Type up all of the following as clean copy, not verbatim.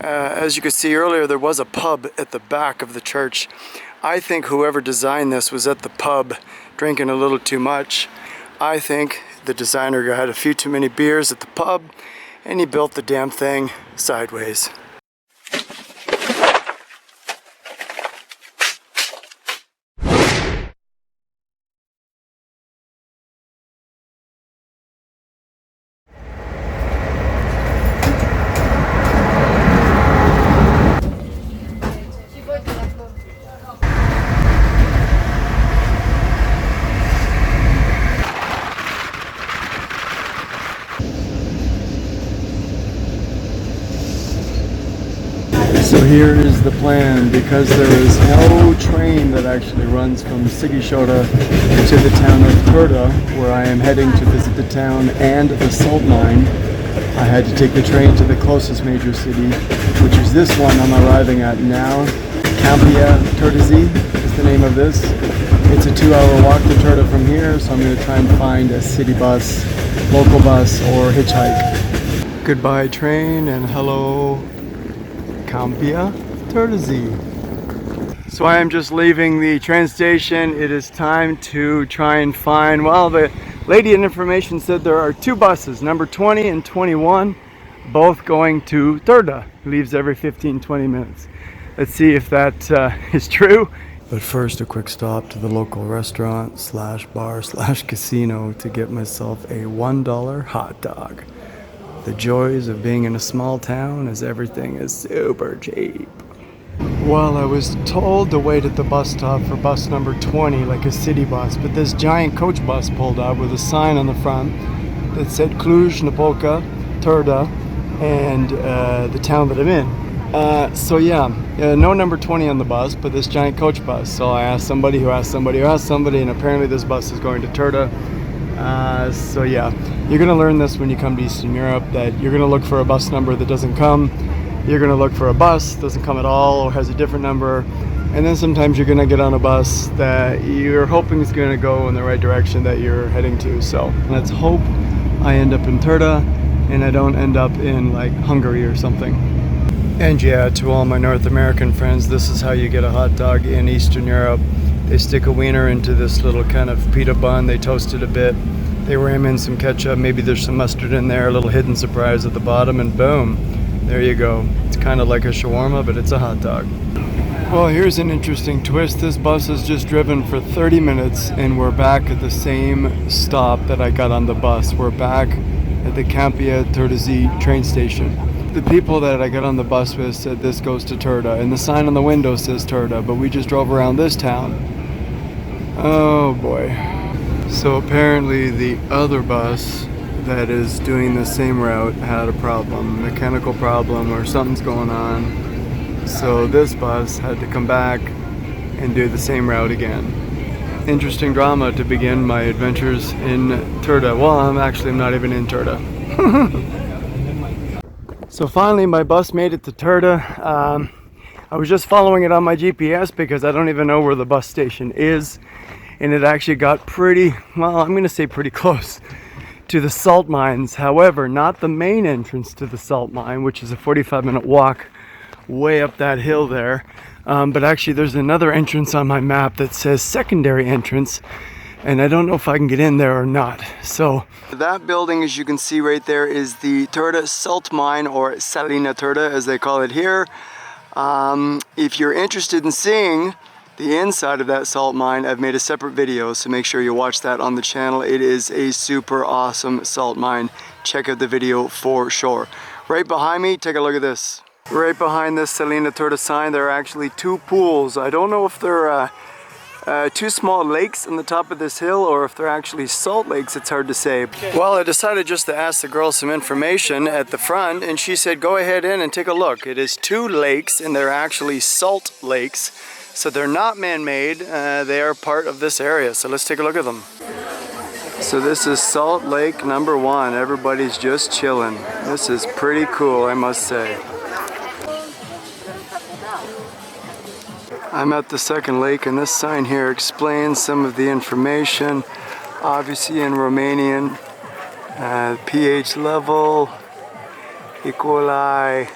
As you could see earlier, there was a pub at the back of the church. I think whoever designed this was at the pub drinking a little too much. I think the designer had a few too many beers at the pub and he built the damn thing sideways. So here is the plan, because there is no train that actually runs from Sigishota to the town of Turda, where I am heading to visit the town and the salt mine. I had to take the train to the closest major city, which is this one I'm arriving at now. Campia Turdazi is the name of this. It's a 2-hour walk to Turda from here, so I'm going to try and find a city bus, local bus, or hitchhike. Goodbye train, and hello Campia Turdazi. So I am just leaving the train station. It is time to try and find, well, the lady in information said there are 2 buses, number 20 and 21, both going to Turda. Leaves every 15-20 minutes. Let's see if that is true. But first, a quick stop to the local restaurant slash bar slash casino to get myself a $1 hot dog. The joys of being in a small town is everything is super cheap. Well, I was told to wait at the bus stop for bus number 20, like a city bus, but this giant coach bus pulled up with a sign on the front that said Cluj-Napoca, Turda, and the town that I'm in. So yeah, no number 20 on the bus, but this giant coach bus. So I asked somebody who asked somebody who asked somebody, and apparently this bus is going to Turda. So yeah, you're going to learn this when you come to Eastern Europe, that you're going to look for a bus number that doesn't come. You're going to look for a bus that doesn't come at all or has a different number. And then sometimes you're going to get on a bus that you're hoping is going to go in the right direction that you're heading to. So let's hope I end up in Turda and I don't end up in like Hungary or something. And yeah, to all my North American friends, this is how you get a hot dog in Eastern Europe. They stick a wiener into this little kind of pita bun, they toast it a bit, they ram in some ketchup, maybe there's some mustard in there, a little hidden surprise at the bottom, and boom, there you go. It's kind of like a shawarma, but it's a hot dog. Well, here's an interesting twist. This bus has just driven for 30 minutes and we're back at the same stop that I got on the bus. We're back at the Campia Turdazi train station. The people that I got on the bus with said this goes to Turda, and the sign on the window says Turda, but we just drove around this town. Oh boy. So apparently the other bus that is doing the same route had a problem, mechanical problem or something's going on. So this bus had to come back and do the same route again. Interesting drama to begin my adventures in Turda. Well, I'm not even in Turda. So finally my bus made it to Turda. I was just following it on my GPS because I don't even know where the bus station is. And it actually got pretty, well, I'm going to say pretty close to the salt mines. However, not the main entrance to the salt mine, which is a 45-minute walk way up that hill there. But actually there's another entrance on my map that says secondary entrance. And I don't know if I can get in there or not. So that building, as you can see right there, is the Turda Salt Mine, or Salina Turda as they call it here. If you're interested in seeing the inside of that salt mine, I've made a separate video, so make sure you watch that on the channel. It is a super awesome salt mine. Check out the video for sure. Right behind me, take a look at this. Right behind this Salina Turda sign, there are actually 2 pools. I don't know if they're 2 small lakes on the top of this hill or if they're actually salt lakes. It's hard to say. Well, I decided just to ask the girl some information at the front, and she said go ahead in and take a look. It is 2 lakes and they're actually salt lakes, so they're not man-made. They are part of this area, so let's take a look at them. So this is Salt Lake number 1. Everybody's just chilling. This is pretty cool, I must say. I'm at the second lake, and this sign here explains some of the information, obviously in Romanian. pH level, E. coli,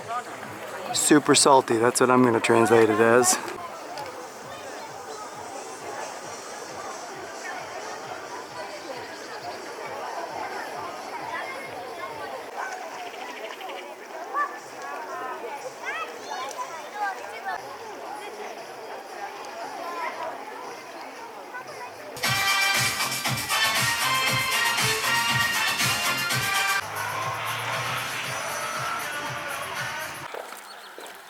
Super salty, that's what I'm going to translate it as.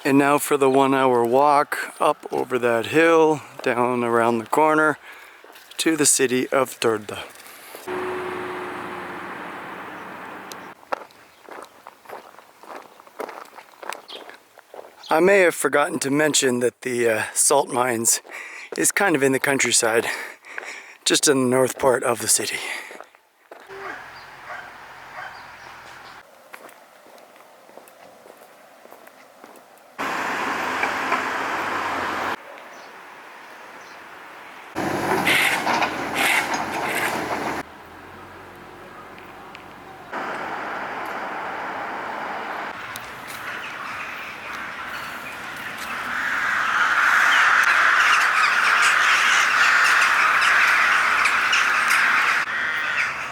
And now for the 1 hour walk up over that hill, down around the corner, to the city of Turda. I may have forgotten to mention that the salt mines is kind of in the countryside, just in the north part of the city.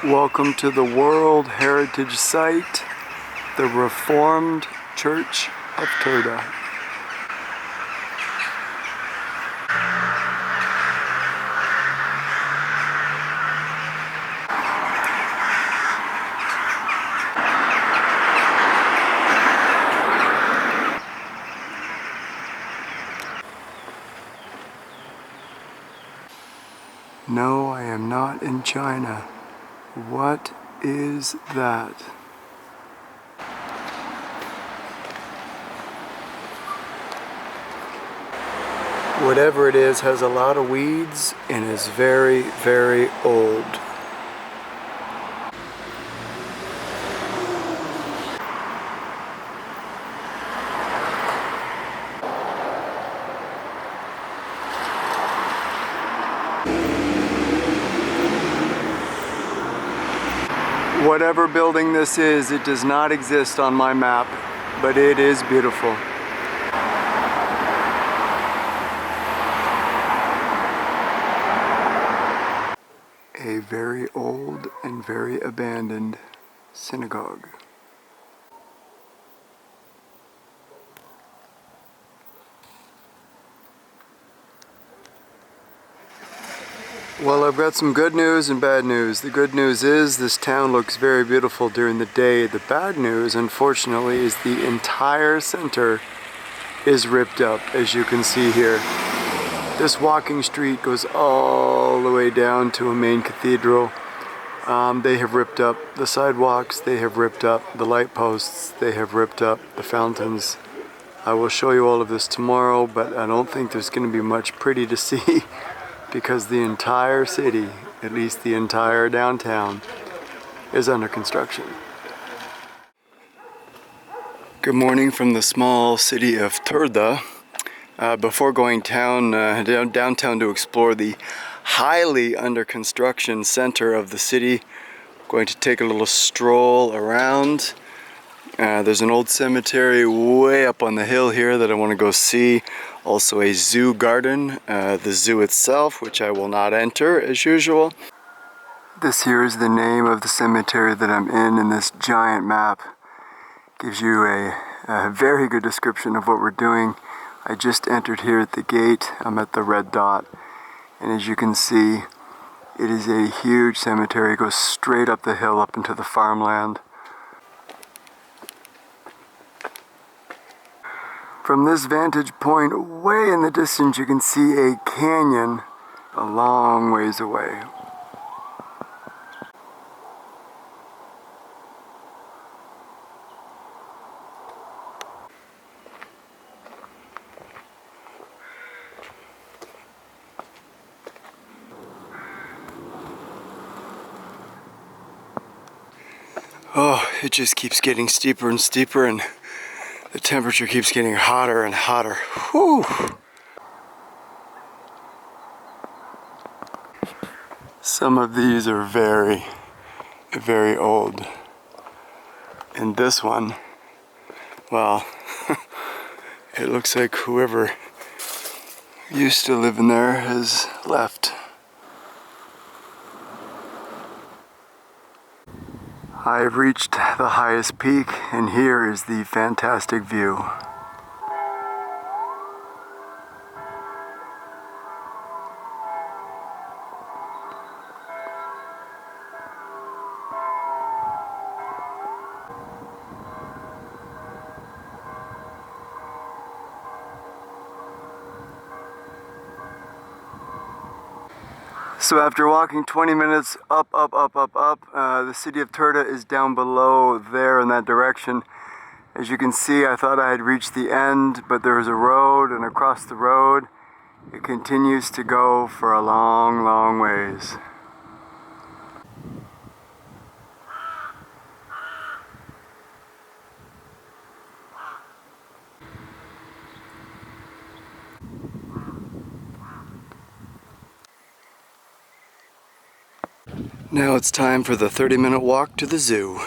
Welcome to the World Heritage Site, the Reformed Church of Turda. No, I am not in China. What is that? Whatever it is has a lot of weeds and is very, very old. Whatever building this is, it does not exist on my map, but it is beautiful. A very old and very abandoned synagogue. Well, I've got some good news and bad news. The good news is this town looks very beautiful during the day. The bad news, unfortunately, is the entire center is ripped up, as you can see here. This walking street goes all the way down to a main cathedral. They have ripped up the sidewalks, they have ripped up the light posts, they have ripped up the fountains. I will show you all of this tomorrow, but I don't think there's going to be much pretty to see because the entire city, at least the entire downtown, is under construction. Good morning from the small city of Turda. Before going downtown to explore the highly under construction center of the city, I'm going to take a little stroll around. There's an old cemetery way up on the hill here that I want to go see. Also a zoo garden, the zoo itself, which I will not enter as usual. This here is the name of the cemetery that I'm in, and this giant map gives you a very good description of what we're doing. I just entered here at the gate. I'm at the red dot, and as you can see, it is a huge cemetery. It goes straight up the hill up into the farmland. From this vantage point, way in the distance, you can see a canyon a long ways away. Oh, it just keeps getting steeper and steeper, and the temperature keeps getting hotter and hotter. Whew. Some of these are very, very old. And this one, well, It looks like whoever used to live in there has left. I've reached the highest peak, and here is the fantastic view. So after walking 20 minutes up, the city of Turda is down below there in that direction. As you can see, I thought I had reached the end, but there's a road, and across the road, it continues to go for a long, long ways. Now it's time for the 30-minute walk to the zoo.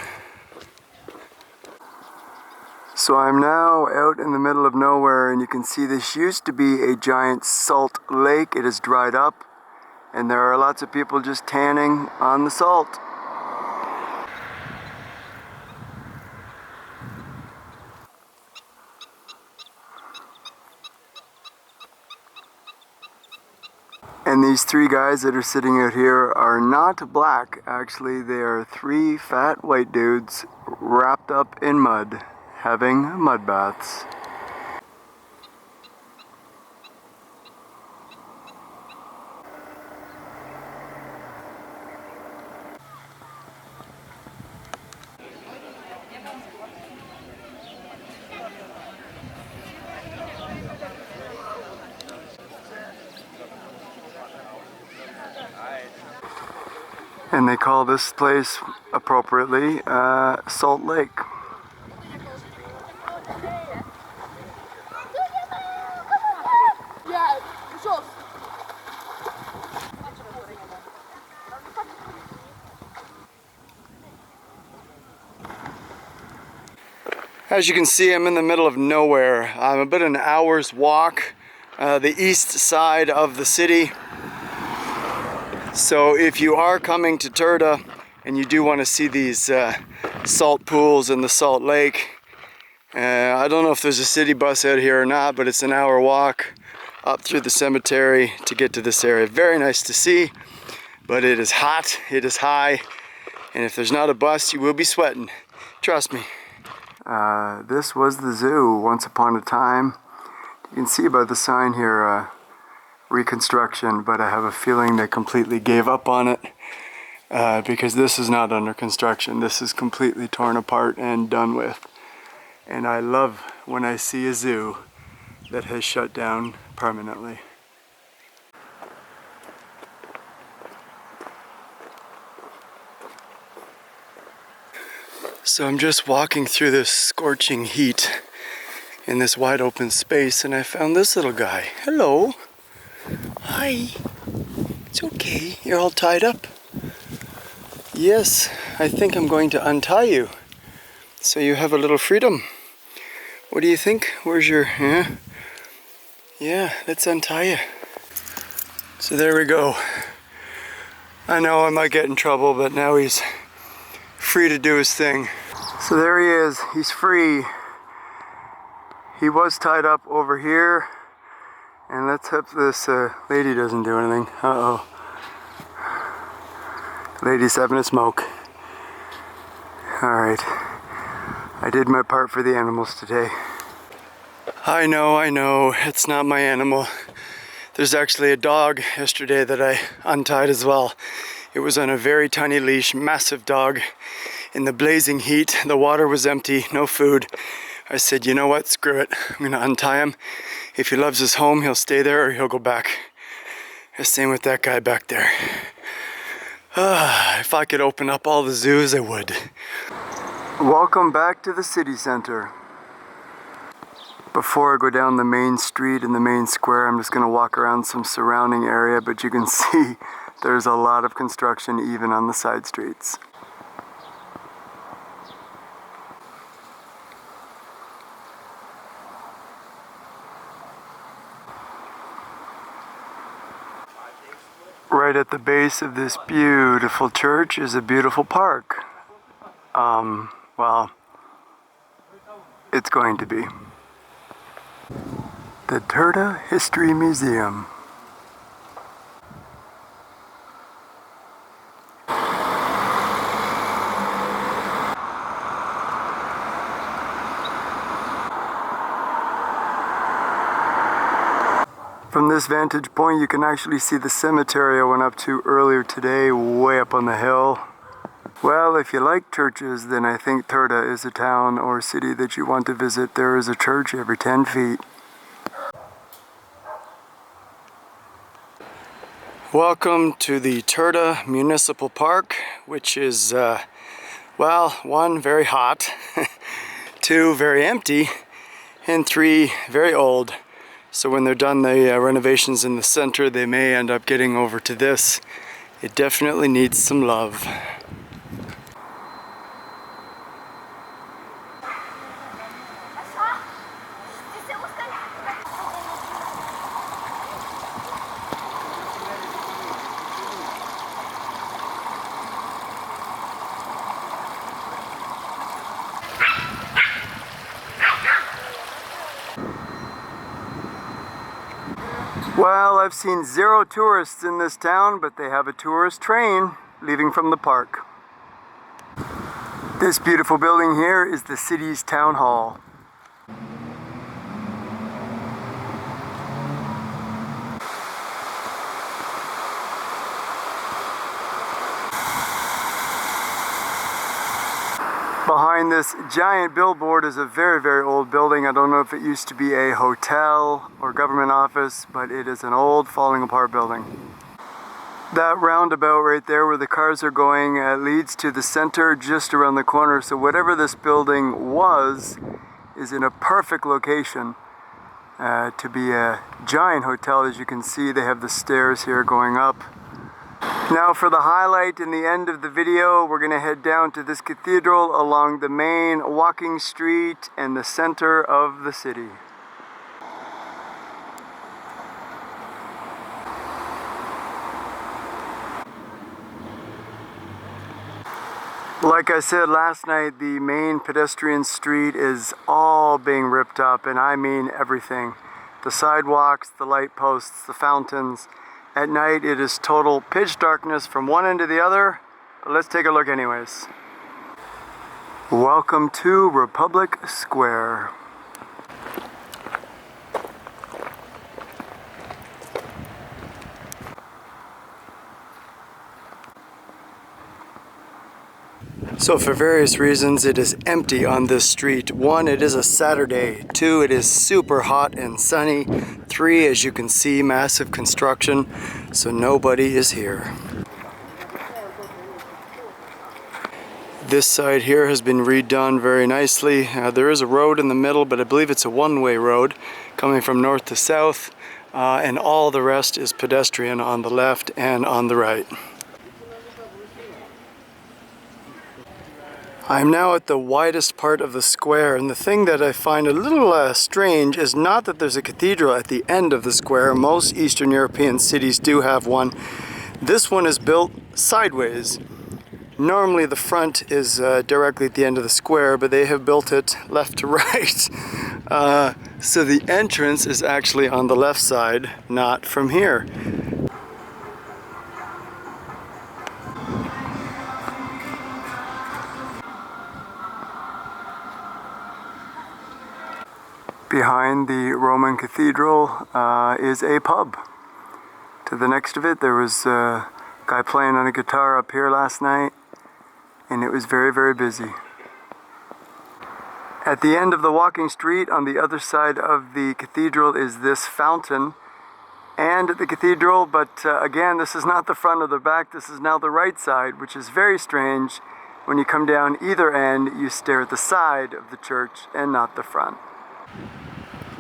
So I'm now out in the middle of nowhere, and you can see this used to be a giant salt lake. It has dried up, and there are lots of people just tanning on the salt. And these three guys that are sitting out here are not black. Actually, they are three fat white dudes wrapped up in mud, having mud baths. And they call this place, appropriately, Salt Lake. As you can see, I'm in the middle of nowhere. I'm about an hour's walk the east side of the city. So if you are coming to Turda and you do want to see these salt pools and the salt lake, I don't know if there's a city bus out here or not, but it's an hour walk up through the cemetery to get to this area. Very nice to see, but it is hot, it is high, and if there's not a bus, you will be sweating. Trust me. This was the zoo once upon a time. You can see by the sign here, reconstruction, but I have a feeling they completely gave up on it because this is not under construction. This is completely torn apart and done with. And I love when I see a zoo that has shut down permanently. So I'm just walking through this scorching heat in this wide open space, and I found this little guy. Hello. Hi. It's okay. You're all tied up. Yes, I think I'm going to untie you so you have a little freedom. What do you think? Where's your... Yeah, let's untie you. So there we go. I know I might get in trouble, but now he's free to do his thing. So there he is. He's free. He was tied up over here. And let's hope this lady doesn't do anything. Uh-oh. Lady's having a smoke. Alright. I did my part for the animals today. I know. It's not my animal. There's actually a dog yesterday that I untied as well. It was on a very tiny leash, massive dog. In the blazing heat, the water was empty, no food. I said, you know what, screw it. I'm gonna untie him. If he loves his home, he'll stay there or he'll go back. The same with that guy back there. If I could open up all the zoos, I would. Welcome back to the city center. Before I go down the main street and the main square, I'm just gonna walk around some surrounding area, but you can see there's a lot of construction even on the side streets. Right at the base of this beautiful church is a beautiful park. Well, it's going to be. The Turda History Museum. From this vantage point, you can actually see the cemetery I went up to earlier today, way up on the hill. Well, if you like churches, then I think Turda is a town or city that you want to visit. There is a church every 10 feet. Welcome to the Turda Municipal Park, which is, well, 1, very hot, 2, very empty, and 3, very old. So when they're done the renovations in the center, they may end up getting over to this. It definitely needs some love. Well, I've seen 0 tourists in this town, but they have a tourist train leaving from the park. This beautiful building here is the city's town hall. Behind this giant billboard is a very, very old building. I don't know if it used to be a hotel or government office, but it is an old, falling apart building. That roundabout right there where the cars are going leads to the center just around the corner. So whatever this building was is in a perfect location to be a giant hotel. As you can see, they have the stairs here going up. Now for the highlight in the end of the video, we're going to head down to this cathedral along the main walking street and the center of the city. Like I said last night, the main pedestrian street is all being ripped up, and I mean everything. The sidewalks, the light posts, the fountains. At night it is total pitch darkness from one end to the other, but let's take a look anyways. Welcome to Republic Square. So for various reasons it is empty on this street. 1, it is a Saturday. 2, it is super hot and sunny. 3, as you can see, massive construction, so nobody is here. This side here has been redone very nicely. There is a road in the middle, but I believe it's a one-way road coming from north to south, and all the rest is pedestrian on the left and on the right. I'm now at the widest part of the square, and the thing that I find a little strange is not that there's a cathedral at the end of the square. Most Eastern European cities do have one. This one is built sideways. Normally the front is directly at the end of the square, but they have built it left to right. So the entrance is actually on the left side, not from here. Behind the Roman cathedral is a pub. To the next of it, there was a guy playing on a guitar up here last night, and it was very, very busy. At the end of the walking street, on the other side of the cathedral, is this fountain and the cathedral, but again, this is not the front or the back, this is now the right side, which is very strange. When you come down either end, you stare at the side of the church and not the front.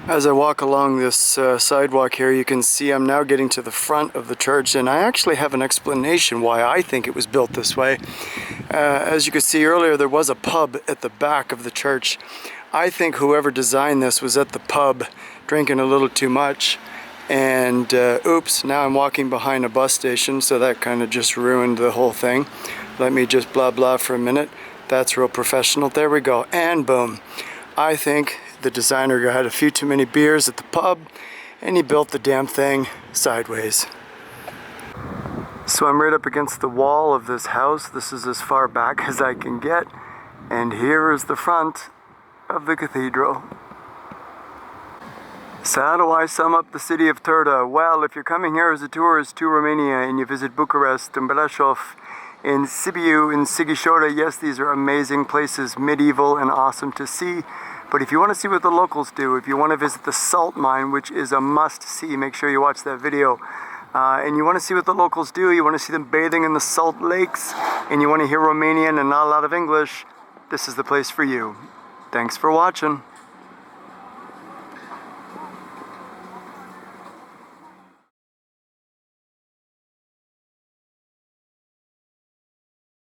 As I walk along this sidewalk here, you can see I'm now getting to the front of the church, and I actually have an explanation why I think it was built this way. As you could see earlier, there was a pub at the back of the church. I think whoever designed this was at the pub drinking a little too much And oops, now I'm walking behind a bus station, so that kind of just ruined the whole thing. Let me just blah blah for a minute. That's real professional. There we go, and boom. I think the designer had a few too many beers at the pub, and he built the damn thing sideways. So I'm right up against the wall of this house. This is as far back as I can get, and here is the front of the cathedral. So how do I sum up the city of Turda? Well, if you're coming here as a tourist to Romania and you visit Bucharest and Brașov, in Sibiu, in Sighișoara, yes, these are amazing places, medieval and awesome to see. But if you want to see what the locals do, if you want to visit the salt mine, which is a must-see, make sure you watch that video. And you want to see what the locals do, you want to see them bathing in the salt lakes, and you want to hear Romanian and not a lot of English, this is the place for you. Thanks for watching.